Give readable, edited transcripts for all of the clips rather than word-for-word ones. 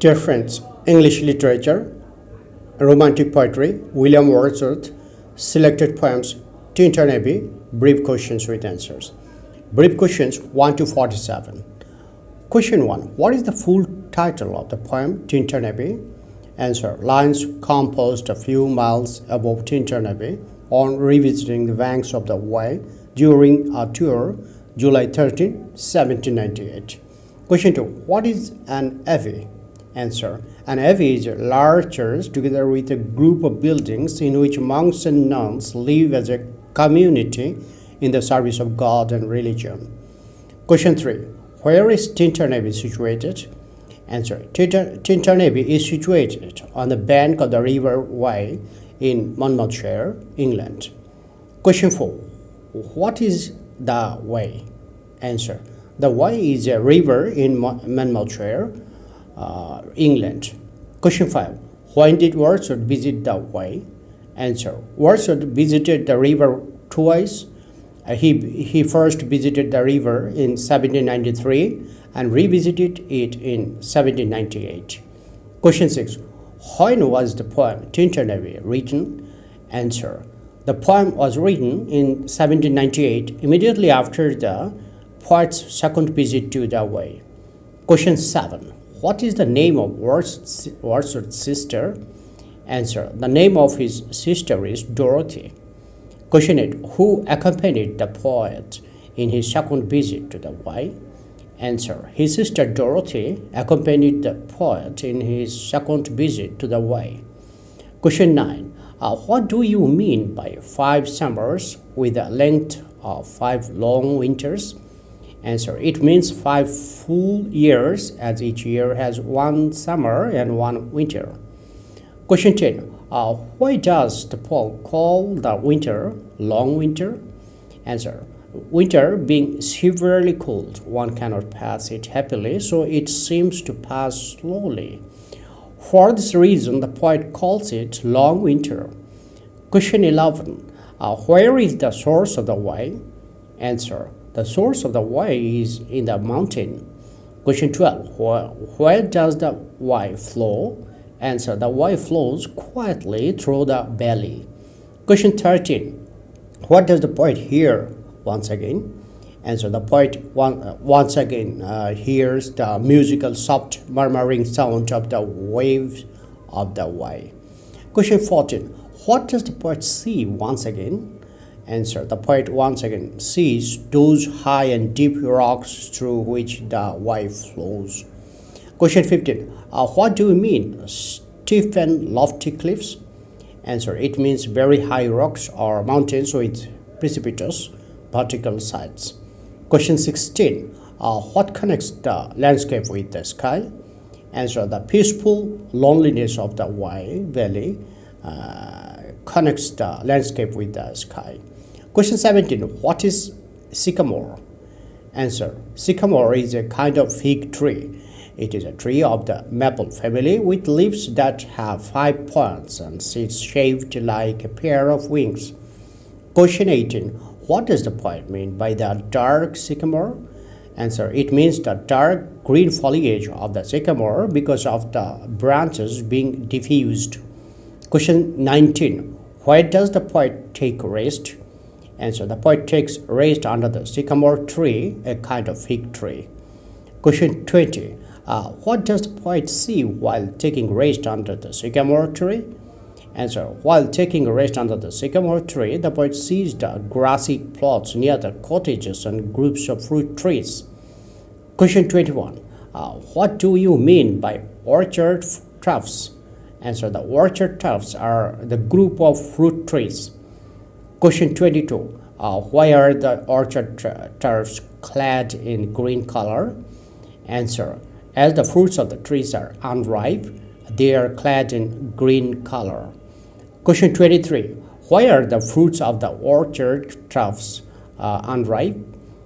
Dear friends, English literature, romantic poetry, William Wordsworth, selected poems, Tintin Abbey, brief questions with answers. Brief questions 1 to 47. Question 1. What is the full title of the poem Tintin Abbey? Answer. Lines composed a few miles above Tintin Abbey on revisiting the banks of the Wye during a tour, July 13, 1798. Question 2. What is an abbey? Answer. An abbey is a large church together with a group of buildings in which monks and nuns live as a community in the service of God and religion. Question 3. Where is Tintin Abbey situated? Answer. Tintin Abbey is situated on the bank of the River Wye in Monmouthshire, England. Question 4. What is the Wye? Answer. The Wye is a river in Monmouthshire, England. Question 5. When did Wordsworth visit the Wye? Answer. Wordsworth visited the river twice. He first visited the river in 1793 and revisited it in 1798. Question 6. When was the poem Tintin Abbey written? Answer. The poem was written in 1798, immediately after the poet's second visit to the Wye. Question 7. What is the name of Wordsworth's sister? Answer. The name of his sister is Dorothy. Question 8. Who accompanied the poet in his second visit to the Wye? Answer. His sister Dorothy accompanied the poet in his second visit to the Wye. Question 9. What do you mean by 5 summers with a length of 5 long winters? Answer. It means 5 full years, as each year has 1 summer and 1 winter. Question 10. Why does the poet call the winter long winter? Answer. Winter being severely cold, one cannot pass it happily, so it seems to pass slowly. For this reason, the poet calls it long winter. Question 11. Where is the source of the Wye? Answer. The source of the Wye is in the mountain. Question 12. Where does the Wye flow? Answer. The Wye flows quietly through the valley. Question 13. What does the poet hear once again? Answer. The poet once again hears the musical soft murmuring sound of the waves of the Wye. Question 14. What does the poet see once again? Answer. The poet once again sees those high and deep rocks through which the Wye flows. Question 15. What do you mean steep and lofty cliffs? Answer. It means very high rocks or mountains with precipitous vertical sides. Question 16. What connects the landscape with the sky? Answer. The peaceful loneliness of the Wye Valley connects the landscape with the sky. Question 17. What is sycamore? Answer. Sycamore is a kind of fig tree. It is a tree of the maple family with leaves that have 5 points and seeds shaped like a pair of wings. Question 18. What does the poet mean by the dark sycamore? Answer. It means the dark green foliage of the sycamore because of the branches being diffused. Question 19. Where does the poet take rest? Answer. The poet takes rest under the sycamore tree, a kind of fig tree. Question 20. What does the poet see while taking rest under the sycamore tree? Answer. While taking rest under the sycamore tree, the poet sees the grassy plots near the cottages and groups of fruit trees. Question 21. What do you mean by orchard tufts? Answer. The orchard tufts are the group of fruit trees. Question 22. Why are the orchard tufts clad in green color? Answer. As the fruits of the trees are unripe, they are clad in green color. Question 23. Why are the fruits of the orchard tufts unripe?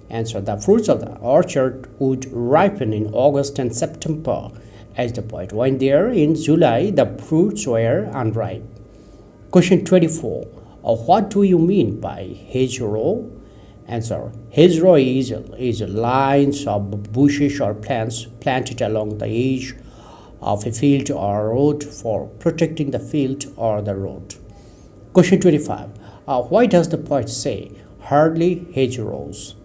Answer. The fruits of the orchard would ripen in August and September. As the poet went there in July, the fruits were unripe. Question 24. What do you mean by hedgerow? Answer. Hedgerow is lines of bushes or plants planted along the edge of a field or road for protecting the field or the road. Question 25. Why does the poet say, hardly hedgerows?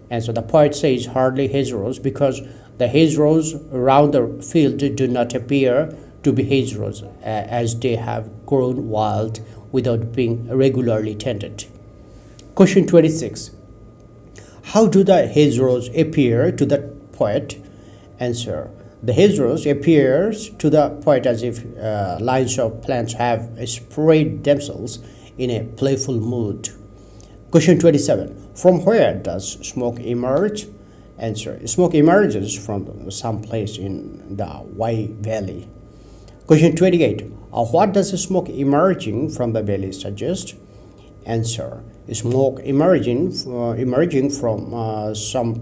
And so the poet says hardly hedgerows because the hedgerows around the field do not appear to be hedgerows as they have grown wild without being regularly tended. Question 26. How do the hedgerows appear to the poet? Answer. The hedgerows appears to the poet as if lines of plants have spread themselves in a playful mood. Question 27. From where does smoke emerge? Answer. Smoke emerges from some place in the Wye Valley. Question 28. What does smoke emerging from the valley suggest? Answer. Smoke emerging from some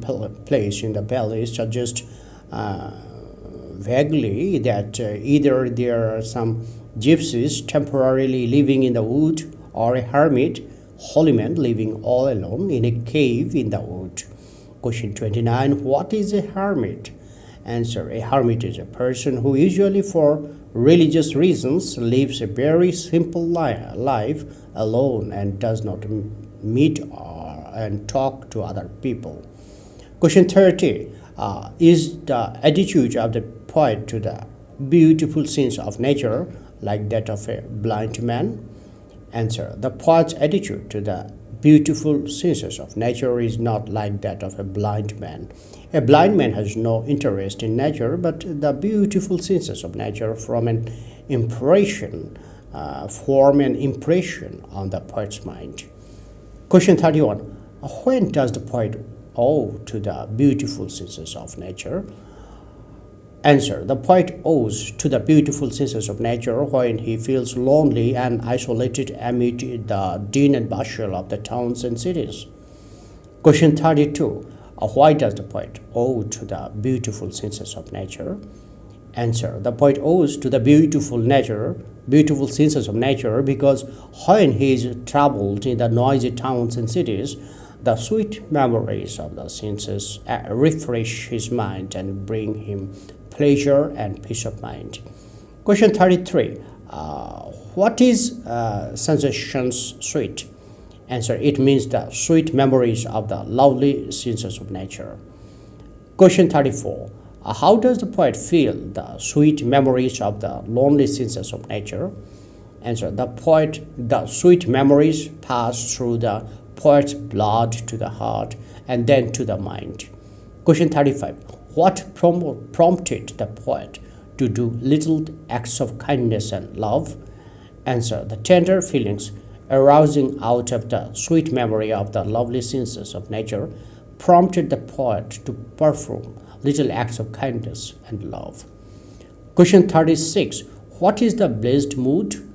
place in the valley suggests vaguely that either there are some gypsies temporarily living in the wood or a hermit, holy man living all alone in a cave in the wood. Question 29. What is a hermit? Answer. A hermit is a person who usually for religious reasons lives a very simple life alone and does not meet and talk to other people. Question 30. Is the attitude of the poet to the beautiful scenes of nature like that of a blind man? Answer. The poet's attitude to the beautiful scenes of nature is not like that of a blind man. A blind man has no interest in nature, but the beautiful scenes of nature form an impression on the poet's mind. Question 31. When does the poet owe to the beautiful scenes of nature? Answer. The poet owes to the beautiful scenes of nature when he feels lonely and isolated amid the din and bustle of the towns and cities. Question 32. Why does the poet owe to the beautiful scenes of nature? Answer. The poet owes to the beautiful scenes of nature because when he is troubled in the noisy towns and cities, the sweet memories of the senses refresh his mind and bring him pleasure and peace of mind. Question 33. What is sensations sweet? Answer. It means the sweet memories of the lovely scenes of nature. Question 34. How does the poet feel the sweet memories of the lonely scenes of nature? Answer. The sweet memories pass through the poet's blood to the heart and then to the mind. Question 35. What prompted the poet to do little acts of kindness and love? Answer. The tender feelings arising out of the sweet memory of the lovely scenes of nature prompted the poet to perform little acts of kindness and love. Question 36. What is the blessed mood?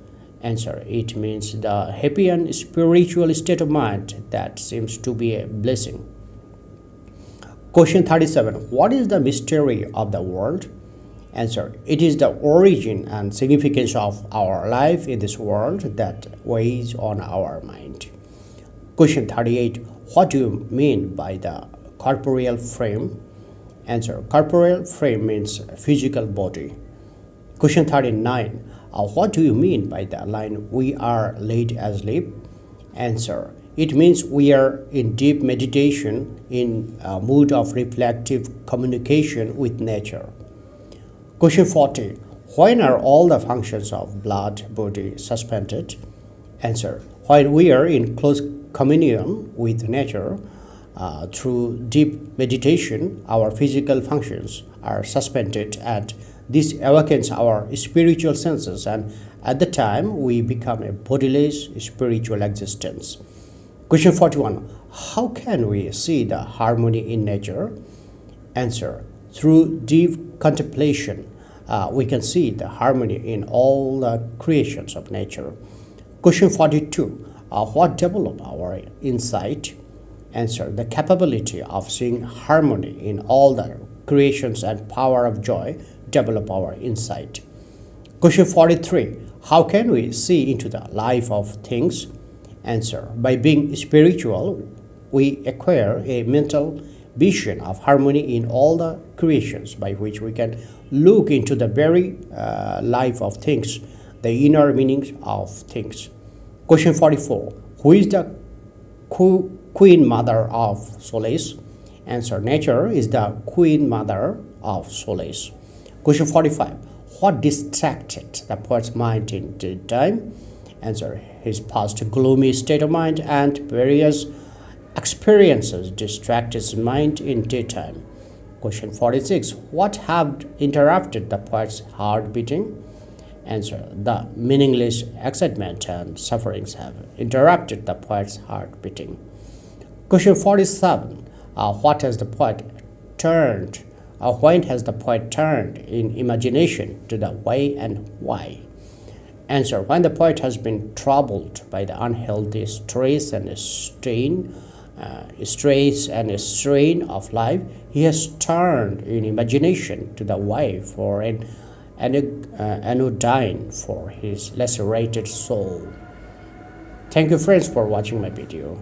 Answer. It means the happy and spiritual state of mind that seems to be a blessing. Question 37. What is the mystery of the world? Answer. It is the origin and significance of our life in this world that weighs on our mind. Question 38. What do you mean by the corporeal frame? Answer. Corporeal frame means physical body. Question 39. What do you mean by the line, we are laid asleep? Answer. It means we are in deep meditation in a mood of reflective communication with nature. Question 40. When are all the functions of blood body suspended? Answer. When we are in close communion with nature, through deep meditation, our physical functions are suspended and this awakens our spiritual senses, and at the time we become a bodiless spiritual existence. Question 41. How can we see the harmony in nature? Answer. Through deep contemplation, we can see the harmony in all the creations of nature. Question 42. What develop our insight? Answer. The capability of seeing harmony in all the creations and power of joy develop our insight. Question 43. How can we see into the life of things? Answer. By being spiritual, we acquire a mental vision of harmony in all the creations, by which we can look into the very life of things, the inner meanings of things. Question 44. Who is the queen mother of solace? Answer. Nature is the queen mother of solace. Question 45. What distracted the poet's mind in daytime? Answer. His past gloomy state of mind and various experiences distract his mind in daytime. Question 46. What have interrupted the poet's heart beating? Answer. The meaningless excitement and sufferings have interrupted the poet's heart beating. Question 47. What has the poet turned? When has the poet turned in imagination to the way and why? Answer. When the poet has been troubled by the unhealthy stress and strain of life, he has turned in imagination to the way for an anodyne for his lacerated soul. Thank you friends for watching my video.